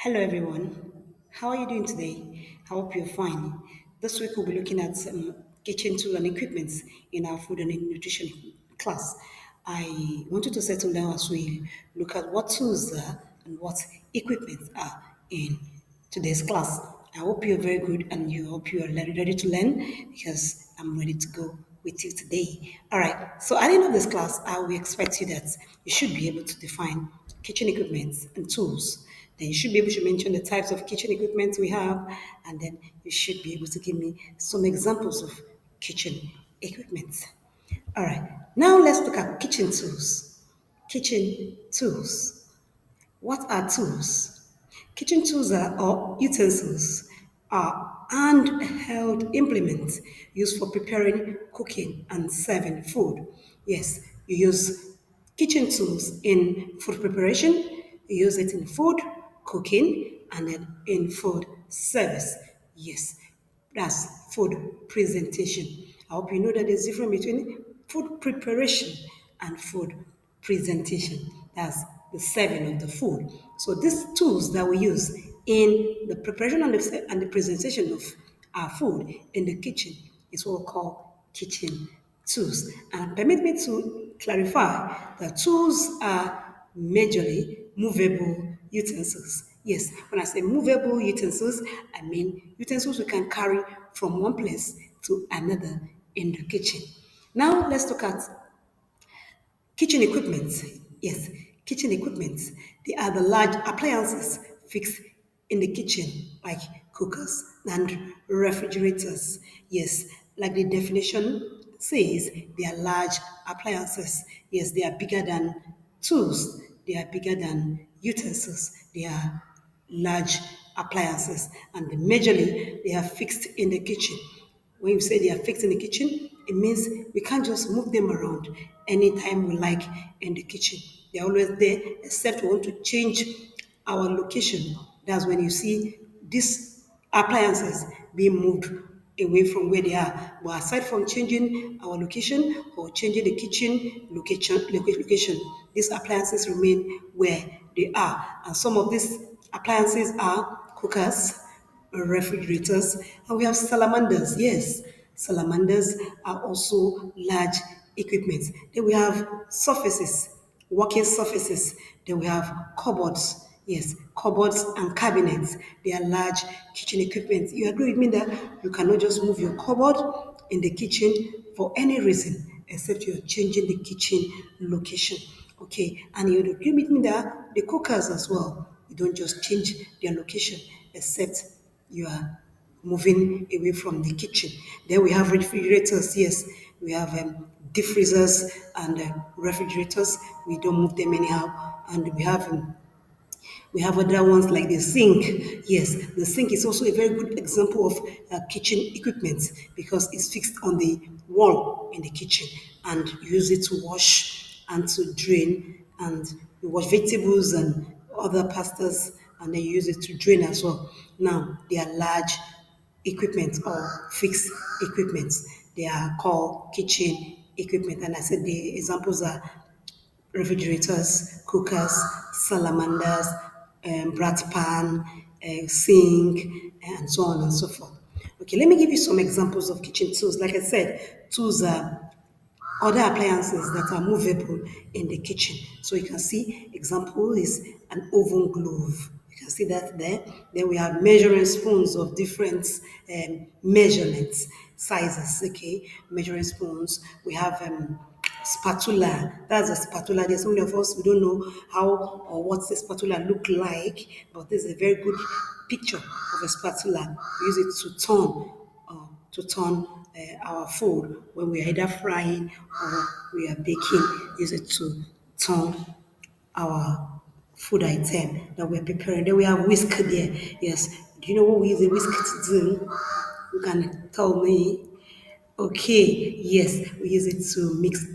Hello, everyone. How are you doing today? I hope you're fine. This week we'll be looking at kitchen tool and equipments in our food and nutrition class. I want you to settle down as we look at what tools are and what equipment are in today's class. I hope you're very good and you hope you are ready to learn because I'm ready to go with you today. All right. So at the end of this class, I will expect you that you should be able to define kitchen equipment and tools. Then you should be able to mention the types of kitchen equipment we have, and then you should be able to give me some examples of kitchen equipment. All right, now let's look at kitchen tools. Kitchen tools. What are tools? Kitchen tools are or utensils are handheld implements used for preparing, cooking, and serving food. Yes, you use kitchen tools in food preparation, you use it in food, cooking, and then in food service. Yes, that's food presentation. I hope you know that there's a difference between food preparation and food presentation. That's the serving of the food. So these tools that we use in the preparation and the presentation of our food in the kitchen is what we call kitchen tools. And permit me to clarify that tools are majorly movable utensils. Yes, when I say movable utensils, I mean utensils we can carry from one place to another in the kitchen. Now let's look at kitchen equipment. Yes, kitchen equipment. They are the large appliances fixed in the kitchen, like cookers and refrigerators. Yes, like the definition says, they are large appliances. Yes, they are bigger than tools. They are bigger than utensils. They are large appliances, and majorly they are fixed in the kitchen. When you say they are fixed in the kitchen, it means we can't just move them around anytime we like in the kitchen. They're always there, except we want to change our location. That's when you see these appliances being moved away from where they are. But aside from changing our location or changing the kitchen location, these appliances remain where they are. And some of these appliances are cookers, refrigerators, and we have salamanders. Yes, salamanders are also large equipment. Then we have surfaces, working surfaces. Then we have cupboards. Yes, cupboards and cabinets. They are large kitchen equipment. You agree with me that you cannot just move your cupboard in the kitchen for any reason except you're changing the kitchen location. Okay, and you agree with me that the cookers as well, you don't just change their location except you are moving away from the kitchen. Then we have refrigerators. Yes, we have deep freezers and refrigerators. We don't move them anyhow. And we have other ones like the sink. Yes, the sink is also a very good example of kitchen equipment because it's fixed on the wall in the kitchen and you use it to wash and to drain and you wash vegetables and other pastas and then you use it to drain as well. Now, they are large equipment or fixed equipment. They are called kitchen equipment. And I said the examples are refrigerators, cookers, salamanders, brat pan, sink, and so on and so forth. Okay, let me give you some examples of kitchen tools. Like I said, tools are other appliances that are movable in the kitchen. So you can see example is an oven glove. You can see that there. Then we have measuring spoons of different measurements, sizes. Okay, measuring spoons. We have spatula. That's a spatula. There's so many of us we don't know how or what the spatula look like, but this is a very good picture of a spatula. We use it to turn our food when we are either frying or we are baking. Use it to turn our food item that we're preparing. Then we have whisk there. Yes. Do you know what we use a whisk to do? You can tell me. Okay. Yes, we use it to mix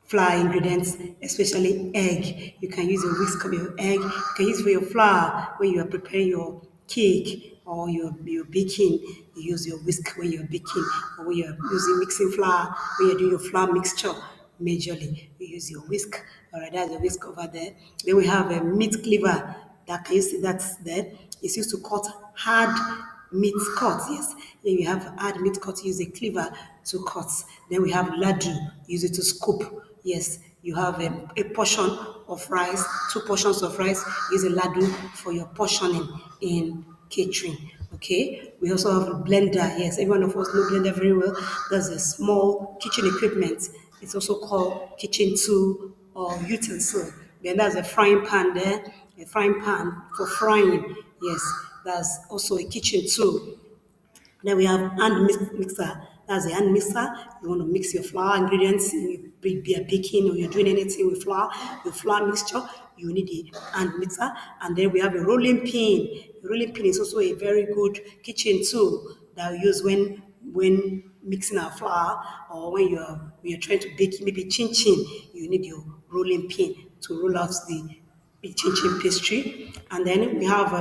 flour ingredients, especially egg. You can use a whisk of your egg. You can use for your flour when you are preparing your cake or you're baking. You use your whisk when you're baking or when you're using mixing flour, when you're doing your flour mixture. Majorly, you use your whisk. All right, that's the whisk over there. Then we have a meat cleaver. That can you see that's there? It's used to cut hard meat cut. Yes. Then you have hard meat cut. Use a cleaver to cut. Then we have ladu. Use it to scoop. Yes. You have a portion of rice, two portions of rice. Use a ladu for your portioning in catering. Okay. We also have a blender. Yes. Every one of us know blender very well. That's a small kitchen equipment. It's also called kitchen tool or utensil. Then there's a frying pan there, a frying pan for frying. Yes, that's also a kitchen tool. Then we have mixer. That's a hand mixer. You want to mix your flour ingredients. You be a baking or you're doing anything with flour, your flour mixture. You need a hand mixer. And then we have a rolling pin. A rolling pin is also a very good kitchen tool that we use when mixing our flour or when you're trying to bake maybe chin chin. You need your rolling pin to roll out the chin chin pastry. And then we have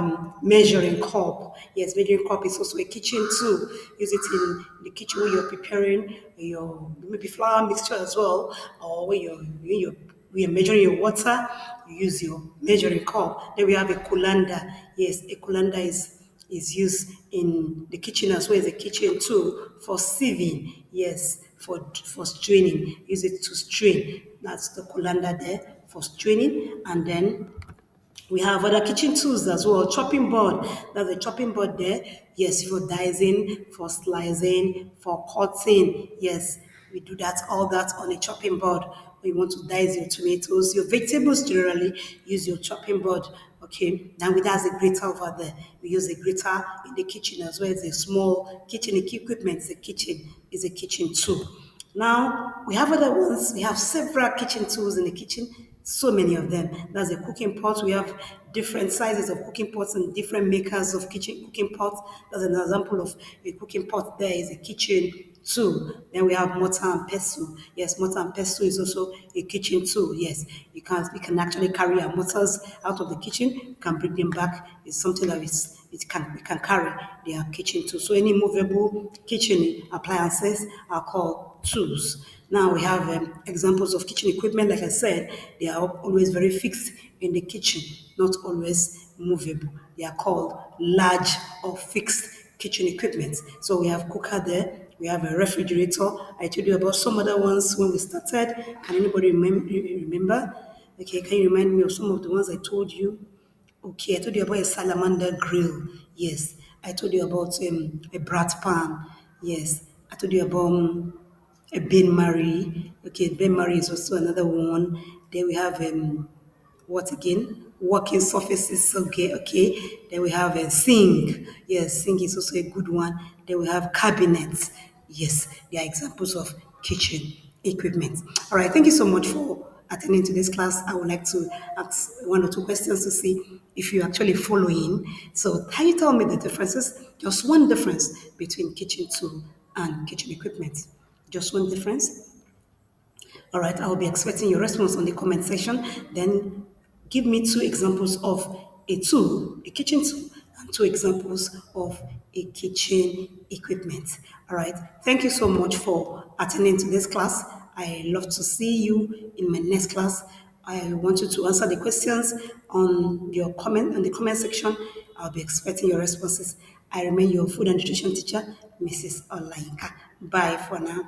measuring cup. Yes, measuring cup is also a kitchen tool. Use it in the kitchen when you're preparing your maybe flour mixture as well, or when you're measuring your water, you use your measuring cup. Then we have a colander. Yes, a colander is used in the kitchen as well as a kitchen tool for sieving. Yes, for straining. Use it to strain. That's the colander there for straining. And then we have other kitchen tools as well. Chopping board. That's a chopping board there. Yes, for dicing, for slicing, for cutting. Yes, we do that, all that on a chopping board. When you want to dice your tomatoes, your vegetables generally use your chopping board. Okay, then we has a grater over there. We use a grater in the kitchen as well as a small kitchen equipment. The kitchen is a kitchen tool. Now we have other ones. We have several kitchen tools in the kitchen. So many of them. That's a cooking pot. We have different sizes of cooking pots and different makers of kitchen cooking pots. That's an example of a cooking pot. There is a kitchen tool. Then we have mortar and pestle. Yes, mortar and pestle is also a kitchen tool. Yes, we can actually carry our mortars out of the kitchen. You can bring them back. It's something that we can carry their kitchen tools. So any movable kitchen appliances are called tools. Now we have examples of kitchen equipment. Like I said, they are always very fixed in the kitchen, not always movable. They are called large or fixed kitchen equipment. So we have cooker there. We have a refrigerator. I told you about some other ones when we started. Can anybody remember? Okay, can you remind me of some of the ones I told you? Okay, I told you about a salamander grill. Yes. I told you about a brat pan. Yes. I told you about a bain marie. Okay, bain marie is also another one. Then we have what again? Working surfaces. Okay, okay. Then we have a sink. Yes, sink is also a good one. Then we have cabinets. Yes, they are examples of kitchen equipment. All right, thank you so much for attending to this class. I would like to ask one or two questions to see if you're actually following. So, can you tell me the differences? Just one difference between kitchen tool and kitchen equipment. Just one difference. All right, I'll be expecting your response on the comment section. Then give me two examples of a tool, a kitchen tool, and two examples of a kitchen equipment. All right, thank you so much for attending to this class. I love to see you in my next class. I want you to answer the questions on your comment on the comment section. I'll be expecting your responses. I remain your food and nutrition teacher, Mrs. Olainka. Bye for now.